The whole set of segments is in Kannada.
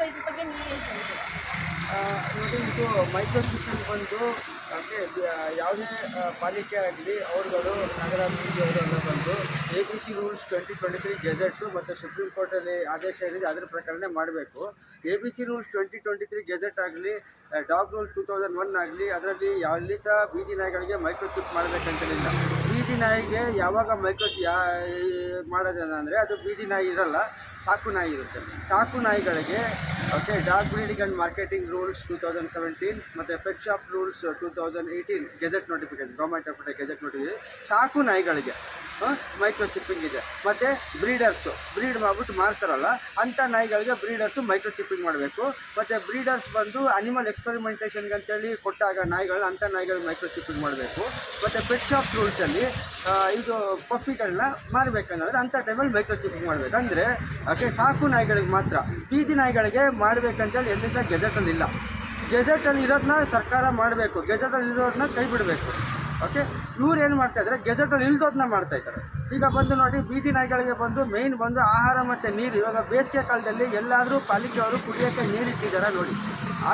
ಇದ್ರ ಬಗ್ಗೆ ನೀವು ಏನು ಹೇಳ್ತೀರಾ? ನೋಡಿ, ಇದು ಮೈಕ್ರೋಚಿಪ್ಪಿಂಗ್ ಬಂದು ಅಂದರೆ ಯಾವುದೇ ಪಾಲಿಕೆ ಆಗಲಿ ಅವ್ರುಗಳು ನಗರಾಭಿವೃದ್ಧಿ ಅವರೆಲ್ಲ ಬಂದು ABC ರೂಲ್ಸ್ 2023 ಗೆಜೆಟ್ಟು ಮತ್ತು ಸುಪ್ರೀಂ ಕೋರ್ಟಲ್ಲಿ ಆದೇಶ ಏನಿದೆ ಅದರ ಪ್ರಕಾರನೇ ಮಾಡಬೇಕು. ABC ರೂಲ್ಸ್ 2023 ಗೆಜೆಟ್ ಆಗಲಿ, ಡಾಗ್ ರೂಲ್ 2001 ಆಗಲಿ, ಅದರಲ್ಲಿ ಎಲ್ಲಿ ಸಹ ಬೀದಿ ನಾಯಿಗಳಿಗೆ ಮೈಕ್ರೋಚಿಪ್ ಮಾಡಬೇಕಂತೇಳಿಲ್ಲ. ಬೀದಿ ನಾಯಿಗೆ ಯಾವಾಗ ಮಾಡೋದೇನೆಂದರೆ, ಅದು ಬೀದಿ ನಾಯಿ ಇರಲ್ಲ, ಸಾಕು ನಾಯಿ ಇರುತ್ತೆ. ಸಾಕು ನಾಯಿಗಳಿಗೆ dog breeding and marketing rules 2017 ಮತ್ತು pet shop rules 2018 gazette notification, government of India gazette notification ಸಾಕು ನಾಯಿಗಳಿಗೆ ಮೈಕ್ರೋಚಿಪ್ಪಿಂಗ್ ಇದೆ. ಮತ್ತು ಬ್ರೀಡ್ ಮಾಡಿಬಿಟ್ಟು ಮಾರ್ತಾರಲ್ಲ ಅಂಥ ನಾಯಿಗಳಿಗೆ ಬ್ರೀಡರ್ಸು ಮೈಕ್ರೋಚಿಪ್ಪಿಂಗ್ ಮಾಡಬೇಕು. ಮತ್ತು ಬ್ರೀಡರ್ಸ್ ಬಂದು ಅನಿಮಲ್ ಎಕ್ಸ್ಪರಿಮೆಂಟೇಷನ್ಗೆ ಅಂತೇಳಿ ಕೊಟ್ಟಾಗ ನಾಯಿಗಳು, ಅಂಥ ನಾಯಿಗಳು ಮೈಕ್ರೋಚಿಪ್ಪಿಂಗ್ ಮಾಡಬೇಕು. ಮತ್ತು ಪೆಟ್ ಶಾಪ್ ರೂಲ್ಸಲ್ಲಿ ಇದು ಪಪ್ಪಿಗಳನ್ನ ಮಾರಬೇಕಂದ್ರೆ ಅಂಥ ಟೈಮಲ್ಲಿ ಮೈಕ್ರೋಚಿಪ್ಪಿಂಗ್ ಮಾಡಬೇಕು. ಅಂದರೆ ಸಾಕು ನಾಯಿಗಳಿಗೆ ಮಾತ್ರ, ಬೀದಿ ನಾಯಿಗಳಿಗೆ ಮಾಡಬೇಕಂತೇಳಿ ಎಲ್ಲಿ ಸಹ ಗೆಜೆಟಲ್ಲಿ ಇಲ್ಲ. ಗೆಜೆಟಲ್ಲಿ ಇರೋದನ್ನ ಸರ್ಕಾರ ಮಾಡಬೇಕು, ಗೆಜೆಟಲ್ಲಿ ಇರೋದನ್ನ ಕೈ ಬಿಡಬೇಕು. ಇವ್ರು ಏನು ಮಾಡ್ತಾಯಿದ್ದಾರೆ, ಗೆಜೆಟಲ್ಲಿ ಇಲ್ದೋದನ್ನ ಮಾಡ್ತಾಯಿದ್ದಾರೆ. ಈಗ ಬಂದು ನೋಡಿ, ಬೀದಿ ನಾಯಿಗಳಿಗೆ ಬಂದು ಮೇಯ್ನ್ ಬಂದು ಆಹಾರ ಮತ್ತು ನೀರು. ಇವಾಗ ಬೇಸಿಗೆ ಕಾಲದಲ್ಲಿ ಎಲ್ಲಾದರೂ ಪಾಲಿಕೆಯವರು ಕುಡಿಯೋಕ್ಕೆ ನೀರು ಇಟ್ಟಿದ್ದಾರೆ ನೋಡಿ,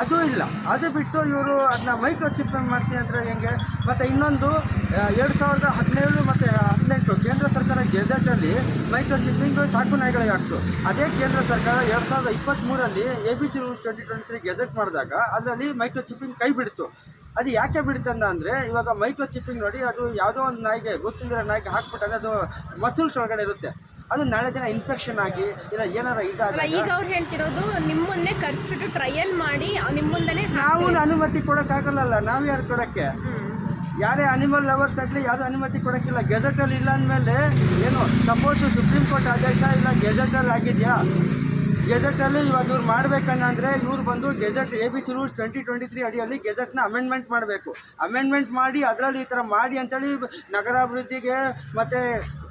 ಅದು ಇಲ್ಲ. ಅದು ಬಿಟ್ಟು ಇವರು ಅದನ್ನ ಮೈಕ್ರೋಚಿಪ್ಪಿಂಗ್ ಮಾಡ್ತೀನಿ ಅಂದರೆ ಹೆಂಗೆ? ಮತ್ತು ಇನ್ನೊಂದು 2017 ಮತ್ತು 2018 ಕೇಂದ್ರ ಸರ್ಕಾರ ಗೆಜೆಟಲ್ಲಿ ಮೈಕ್ರೋಚಿಪ್ಪಿಂಗ್ ಸಾಕು ನಾಯಿಗಳಿಗೆ ಆಗ್ತು. ಅದೇ ಕೇಂದ್ರ ಸರ್ಕಾರ 2023ರಲ್ಲಿ ABC ರೂಲ್ಸ್ 2023 ಗೆಜೆಟ್ ಮಾಡಿದಾಗ ಅದರಲ್ಲಿ ಮೈಕ್ರೋಚಿಪ್ಪಿಂಗ್ ಕೈ ಬಿಡ್ತು. ಅದು ಯಾಕೆ ಬಿಡ್ತಂದ ಅಂದರೆ, ಇವಾಗ ಮೈಕ್ರೋಚಿಪ್ಪಿಂಗ್ ನೋಡಿ, ಅದು ಯಾವುದೋ ಒಂದು ನಾಯಿಗೆ ಗೊತ್ತಿಲ್ಲದ ನಾಯಿಗೆ ಹಾಕ್ಬಿಟ್ಟಾಗ ಅದು ಮಸಲ್ಸ್ ಒಳಗಡೆ ಇರುತ್ತೆ, ಅದು ನಾಳೆ ದಿನ ಇನ್ಫೆಕ್ಷನ್ ಆಗಿ ಇಲ್ಲ ಏನಾರ ಇದಾಗಲ್ಲ. ಈಗ ಅವ್ರು ಹೇಳ್ತಿರೋದು ನಿಮ್ಮ ಮುಂದೆ ಕರೆಸ್ಬಿಟ್ಟು ಟ್ರಯಲ್ ಮಾಡಿ ನಿಮ್ಮ ಮುಂದೆನೇ ನಾವು ಅನುಮತಿ ಕೊಡೋಕ್ಕಾಗಲ್ಲ. ನಾವು ಯಾರು ಕೊಡೋಕ್ಕೆ? ಯಾರೇ ಅನಿಮಲ್ ಲವರ್ಸ್ ಆಗಲಿ ಯಾರು ಅನುಮತಿ ಕೊಡೋಕ್ಕಿಲ್ಲ. ಗೆಜೆಟಲ್ಲಿ ಇಲ್ಲ ಅಂದಮೇಲೆ ಏನು, ಸಪೋಸು ಸುಪ್ರೀಂ ಕೋರ್ಟ್ ಆದೇಶ ಇಲ್ಲ ಗೆಜೆಟಲ್ಲಿ ಆಗಿದೆಯಾ? ಗೆಜೆಟಲ್ಲಿ ಇವಾಗ ಇವ್ರು ಮಾಡಬೇಕಂದ್ರೆ ಇವ್ರು ಬಂದು ಗೆಜೆಟ್ ABC ರೂಲ್ಸ್ 2023 ಅಡಿಯಲ್ಲಿ ಗೆಜೆಟ್ನ ಅಮೆಂಡ್ಮೆಂಟ್ ಮಾಡಬೇಕು. ಅಮೆಂಡ್ಮೆಂಟ್ ಮಾಡಿ ಅದರಲ್ಲಿ ಈ ಥರ ಮಾಡಿ ಅಂತೇಳಿ ನಗರಾಭಿವೃದ್ಧಿಗೆ ಮತ್ತು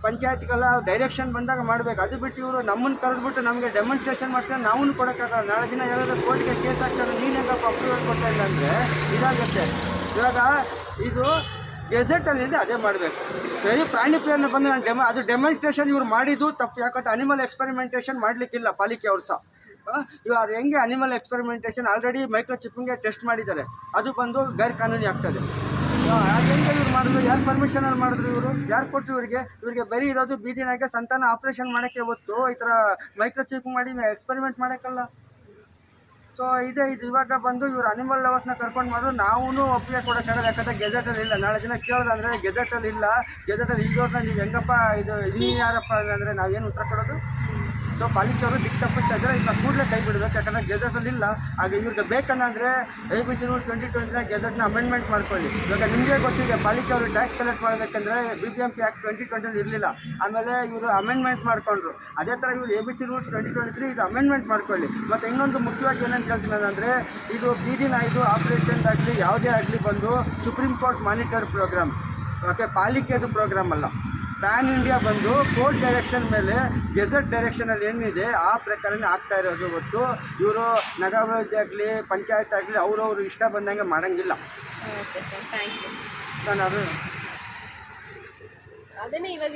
ಪಂಚಾಯತ್ಗೆಲ್ಲ ಡೈರೆಕ್ಷನ್ ಬಂದಾಗ ಮಾಡಬೇಕು. ಅದು ಬಿಟ್ಟು ಇವರು ನಮ್ಮನ್ನು ಕರೆದ್ಬಿಟ್ಟು ನಮಗೆ ಡೆಮಾನ್ಸ್ಟ್ರೇಷನ್ ಮಾಡ್ತಾರೆ, ನಾವು ಕೊಡೋಕ್ಕಾಗಲ್ಲ. ನಾಳೆ ದಿನ ಯಾರಾದರೂ ಕೋರ್ಟ್ಗೆ ಕೇಸ್ ಹಾಕ್ತಾರೆ, ನೀನು ಹೆಂಗಪ್ಪ ಅಪ್ರೂವಲ್ ಕೊಡ್ತಾ ಇಲ್ಲ ಅಂದರೆ ಇದಾಗುತ್ತೆ. ಇವಾಗ ಇದು ಗೆಜೆಟಲ್ಲಿದೆ, ಅದೇ ಮಾಡಬೇಕು. ಸರಿ, ಪ್ರಾಣಿ ಪ್ರೇರಣೆ ಬಂದು ನಾನು ಅದು ಡೆಮಾನ್ಸ್ಟ್ರೇಷನ್ ಇವ್ರು ಮಾಡಿದ್ದು ತಪ್ಪು. ಯಾಕಂದ್ರೆ ಅನಿಮಲ್ ಎಕ್ಸ್ಪರಿಮೆಂಟೇಷನ್ ಮಾಡಲಿಕ್ಕಿಲ್ಲ ಪಾಲಿಕೆ ಅವ್ರು ಸಹ. ಇವ್ರು ಹೆಂಗೆ ಅನಿಮಲ್ ಎಕ್ಸ್ಪರಿಮೆಂಟೇಷನ್ ಆಲ್ರೆಡಿ ಮೈಕ್ರೋಚಿಪ್ಪಿಂಗ್ಗೆ ಟೆಸ್ಟ್ ಮಾಡಿದ್ದಾರೆ, ಅದು ಬಂದು ಗೈರ್ ಕಾನೂನಿ ಆಗ್ತದೆ. ಹೆಂಗೆ ಇವ್ರು ಮಾಡಿದ್ರು? ಯಾರು ಪರ್ಮಿಷನಲ್ಲಿ ಮಾಡಿದ್ರು? ಇವರು ಯಾರು ಕೊಟ್ಟರು ಇವ್ರಿಗೆ ಬರೀ ಇರೋದು ಬೀದಿ ನಾಯಿಗೆ ಸಂತಾನ ಆಪ್ರೇಷನ್ ಮಾಡೋಕ್ಕೆ ಹೊತ್ತು ಈ ಥರ ಮೈಕ್ರೋಚಿಪ್ ಮಾಡಿ ಎಕ್ಸ್ಪರಿಮೆಂಟ್ ಮಾಡೋಕ್ಕಲ್ಲ. ಸೊ ಇದು ಇವಾಗ ಬಂದು ಇವರು ಅನಿಮಲ್ ಲವರ್ಸ್ನ ಕರ್ಕೊಂಡು ಮಾಡಿದ್ರು, ನಾವು ಒಪ್ಪಿಗೆ ಕೊಡೋಕ್ಕಾಗಲ್ಲ. ಯಾಕಂದರೆ ಗೆಜೆಟಲ್ಲಿ ಇಲ್ಲ. ನಾಳೆ ದಿನ ಕೇಳೋದಂದರೆ ಗೆಜೆಟಲ್ಲಿ ಇಲ್ಲ, ಗೆಜೆಟಲ್ಲಿ ಇಲ್ಲೋದನ್ನ ನೀವು ಹೆಂಗಪ್ಪ ಇದು ನೀನು ಯಾರಪ್ಪ ಅಂದರೆ ನಾವೇನು ಉತ್ತರ ಕೊಡೋದು? ಸೊ ಪಾಲಿಕೆಯವರು ದಿಕ್ಕು ತಪ್ಪಿಸ್ತಾ ಇದ್ದಾರೆ, ಇದನ್ನ ಕೂಡಲೇ ಕೈ ಬಿಡಬೇಕು. ಯಾಕಂದರೆ ಗೆಜೆಟಲ್ಲಿ ಇಲ್ಲ. ಹಾಗೆ ಇವ್ರಿಗೆ ಬೇಕಂದರೆ ABC ರೂಲ್ಸ್ 2023 ಗೆಜೆಟ್ನ ಅಮೆಂಡ್ಮೆಂಟ್ ಮಾಡ್ಕೊಳ್ಳಿ. ಇವಾಗ ನಿಮಗೆ ಗೊತ್ತಿದೆ, ಪಾಲಿಕೆಯವರು ಟ್ಯಾಕ್ಸ್ ಕಲೆಕ್ಟ್ ಮಾಡಬೇಕಂದ್ರೆ BBMP ಆ್ಯಕ್ಟ್ 2020 ಇರಲಿಲ್ಲ. ಆಮೇಲೆ ಇವರು ಅಮೆಂಡ್ಮೆಂಟ್ ಮಾಡಿಕೊಂಡ್ರು. ಅದೇ ಥರ ಇವರು ABC ರೂಲ್ಸ್ 2023 ಇದು ಅಮೆಂಡ್ಮೆಂಟ್ ಮಾಡ್ಕೊಳ್ಳಿ. ಮತ್ತು ಇನ್ನೊಂದು ಮುಖ್ಯವಾಗಿ ಏನಂತ ಹೇಳ್ತೀನಿ ಅಂದರೆ, ಇದು ಬೀದಿ ನಾಯಿದು ಆಪ್ರೇಷನ್ದಾಗಲಿ ಯಾವುದೇ ಆಗಲಿ ಬಂದು ಸುಪ್ರೀಂ ಕೋರ್ಟ್ ಮಾನಿಟರ್ಡ್ ಪ್ರೋಗ್ರಾಮ್, ಪಾಲಿಕೆದು ಪ್ರೋಗ್ರಾಮ್ ಅಲ್ಲ. ಪ್ಯಾನ್ ಇಂಡಿಯಾ ಬಂದು ಕೋರ್ಟ್ ಡೈರೆಕ್ಷನ್ ಮೇಲೆ ಗೆಜೆಟ್ ಡೈರೆಕ್ಷನಲ್ಲಿ ಏನಿದೆ ಆ ಪ್ರಕಾರನೇ ಆಗ್ತಾ ಇರೋದು ಹೊತ್ತು ಇವರು ನಗರಾಭಿವೃದ್ಧಿ ಆಗಲಿ ಪಂಚಾಯತ್ ಆಗಲಿ ಅವ್ರವ್ರು ಇಷ್ಟ ಬಂದಂಗೆ ಮಾಡೋಂಗಿಲ್ಲ. Okay sir, thank you. ನಾನು ಅದನ್ನೇ ಇವಾಗ